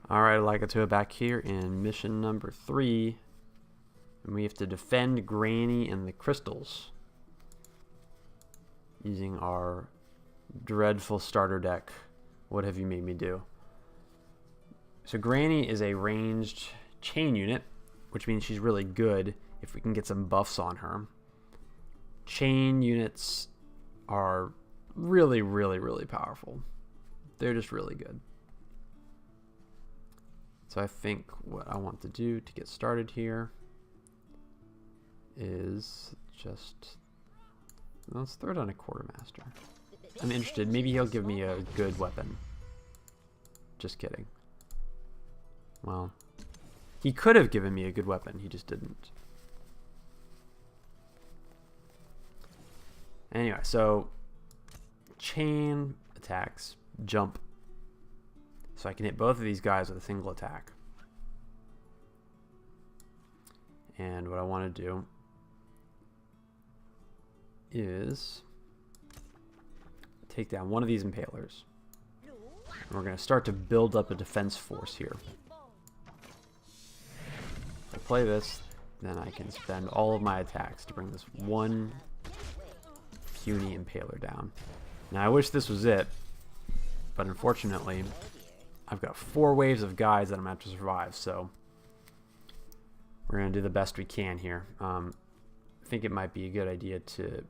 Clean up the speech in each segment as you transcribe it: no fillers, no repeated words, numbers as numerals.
Alright, Elagatua back here in mission number 3. And we have to defend Grannie and the crystals. Using our dreadful starter deck. What have you made me do? So Grannie is a ranged chain unit, which means she's really good if we can get some buffs on her. Chain units are really, really, really powerful. They're just really good. So I think what I want to do to get started here is just, let's throw it on a quartermaster. I'm interested. Maybe he'll give me a good weapon. Just kidding. Well, he could have given me a good weapon. He just didn't. Anyway, so chain attacks, jump. So I can hit both of these guys with a single attack. And what I want to do is take down one of these impalers. And we're going to start to build up a defense force here. If I play this, then I can spend all of my attacks to bring this one puny impaler down. Now I wish this was it, but unfortunately I've got 4 waves of guys that I'm going to have to survive, so we're going to do the best we can here. I think it might be a good idea to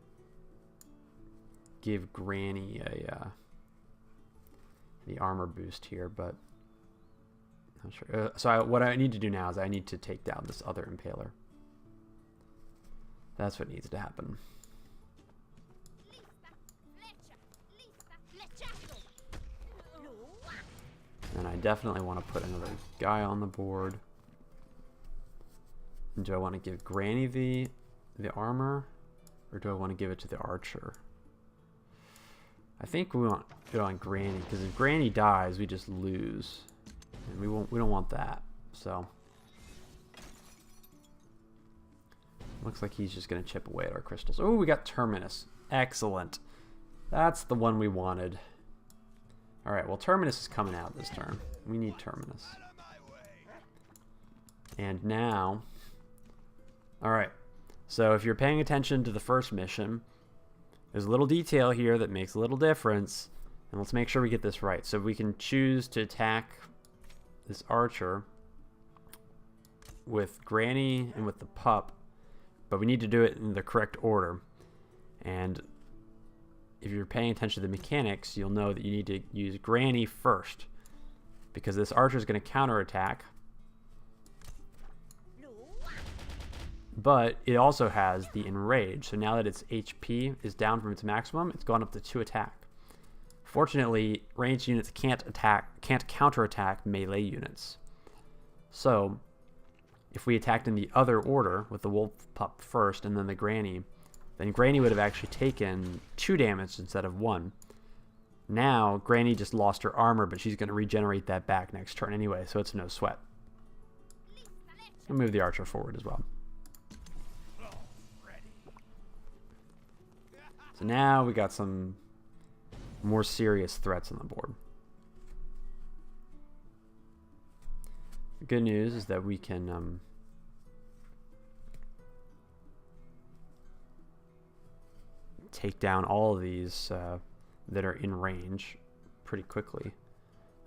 give Grannie the armor boost here, but I'm not sure. So what I need to do now is I need to take down this other impaler. That's what needs to happen. And I definitely want to put another guy on the board. And do I want to give Grannie the armor, or do I want to give it to the archer? I think we want it on Grannie, because if Grannie dies, we just lose, and we don't want that. So looks like he's just going to chip away at our crystals. Oh, we got Terminus. Excellent. That's the one we wanted. Alright, well, Terminus is coming out this turn. We need Terminus. And now, alright, so if you're paying attention to the first mission, there's a little detail here that makes a little difference, and let's make sure we get this right. So we can choose to attack this archer with Grannie and with the pup, but we need to do it in the correct order. And if you're paying attention to the mechanics, you'll know that you need to use Grannie first, because this archer is going to counterattack. But it also has the enrage, so now that its HP is down from its maximum, it's gone up to 2 attack. Fortunately, ranged units can't counterattack melee units. So if we attacked in the other order with the wolf pup first and then the Grannie, then Grannie would have actually taken 2 damage instead of 1. Now, Grannie just lost her armor, but she's going to regenerate that back next turn anyway, so it's no sweat. I'll move the archer forward as well. So now we got some more serious threats on the board. The good news is that we can take down all of these that are in range pretty quickly.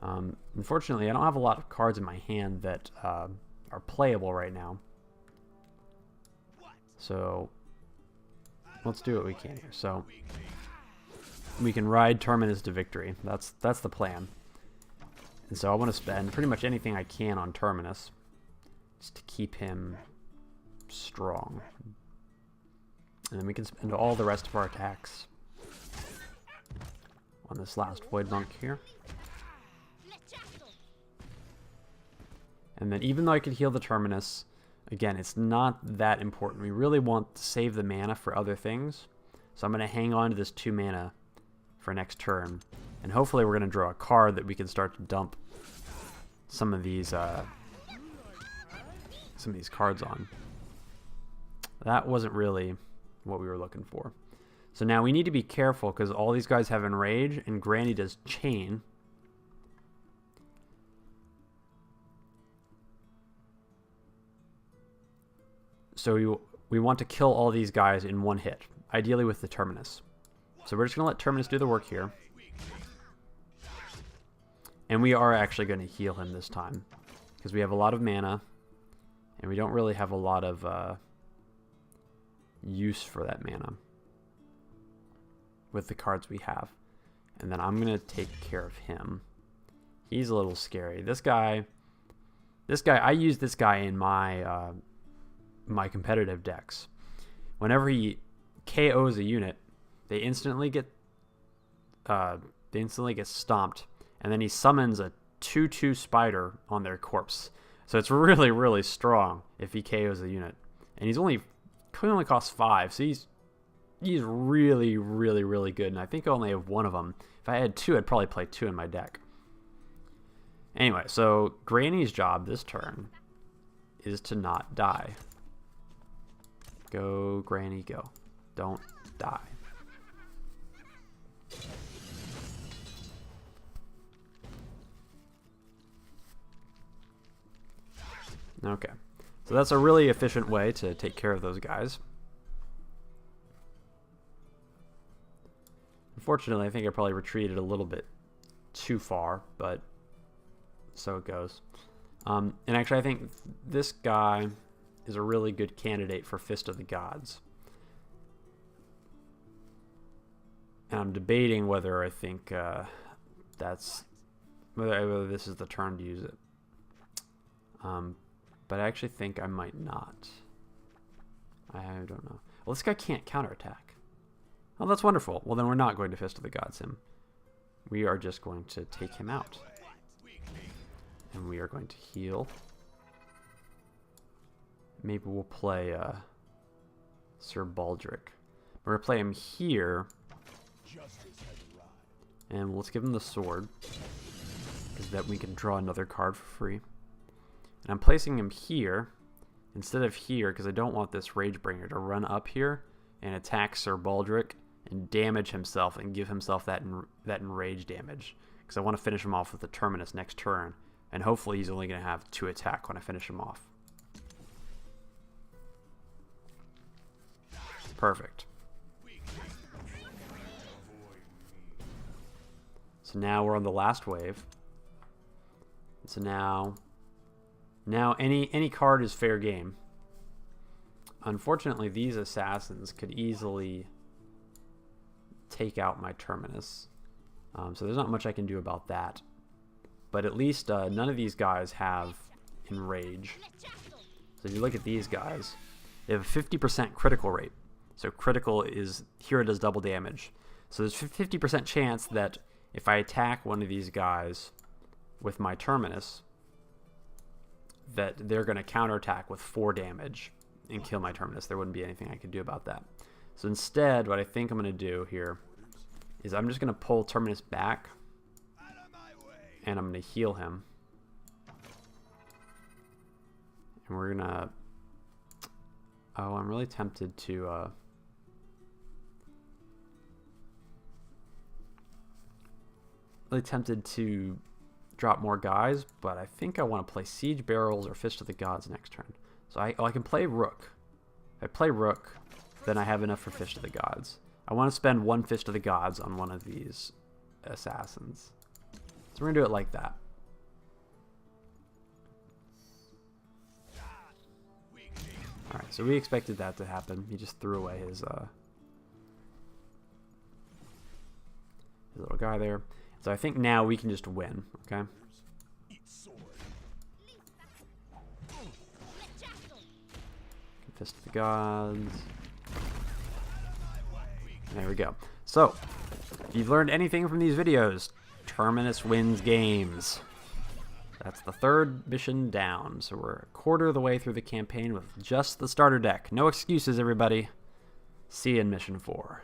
Unfortunately, I don't have a lot of cards in my hand that are playable right now. So let's do what we can here. So we can ride Terminus to victory. That's the plan. And so I want to spend pretty much anything I can on Terminus just to keep him strong. And then we can spend all the rest of our attacks on this last Void Monk here. And then even though I could heal the Terminus, again, it's not that important. We really want to save the mana for other things. So I'm going to hang on to this 2 mana for next turn. And hopefully we're going to draw a card that we can start to dump some of these cards on. That wasn't really what we were looking for. So now we need to be careful because all these guys have enrage and Grannie does chain. So we want to kill all these guys in one hit, ideally with the Terminus. So we're just going to let Terminus do the work here. And we are actually going to heal him this time, because we have a lot of mana, and we don't really have a lot of use for that mana with the cards we have. And then I'm going to take care of him. He's a little scary. This guy, I use this guy in my my competitive decks. Whenever he KOs a unit, they instantly get stomped, and then he summons a 2/2 spider on their corpse. So it's really, really strong if he KOs a unit. And he only costs 5, so he's really, really, really good. And I think I only have one of them. If I had 2, I'd probably play 2 in my deck. Anyway, so Granny's job this turn is to not die. Go, Granny, go. Don't die. Okay, so that's a really efficient way to take care of those guys. Unfortunately, I think I probably retreated a little bit too far, but so it goes. And actually, I think this guy is a really good candidate for Fist of the Gods. And I'm debating whether I think whether this is the turn to use it. But I actually think I might not. I don't know. Well, this guy can't counterattack. Oh, that's wonderful. Well, then we're not going to Fist of the Gods him. We are just going to take him out. And we are going to heal. Maybe we'll play Sir Baldric. We're going to play him here. And let's give him the sword, because that we can draw another card for free. And I'm placing him here instead of here, because I don't want this Ragebringer to run up here and attack Sir Baldric and damage himself and give himself that enrage damage, because I want to finish him off with the Terminus next turn, and hopefully he's only going to have 2 attack when I finish him off. Perfect. So now we're on the last wave. So now any card is fair game. Unfortunately, these assassins could easily take out my Terminus. So there's not much I can do about that. But at least none of these guys have enrage. So if you look at these guys, they have a 50% critical rate. So critical is, here it does double damage. So there's a 50% chance that if I attack one of these guys with my Terminus, that they're going to counterattack with 4 damage and kill my Terminus. There wouldn't be anything I could do about that. So instead, what I think I'm going to do here is I'm just going to pull Terminus back, and I'm going to heal him. And we're going to... Oh, I'm really tempted to... drop more guys, but I think I want to play Siege Barrels or Fist of the Gods next turn. So I can play Rook. If I play Rook, then I have enough for Fist of the Gods. I want to spend 1 Fist of the Gods on one of these assassins. So we're going to do it like that. Alright, so we expected that to happen. He just threw away his little guy there. So I think now we can just win, okay? Fist of the Gods. There we go. So, if you've learned anything from these videos, Terminus wins games. That's the 3rd mission down. So we're a quarter of the way through the campaign with just the starter deck. No excuses, everybody. See you in mission 4.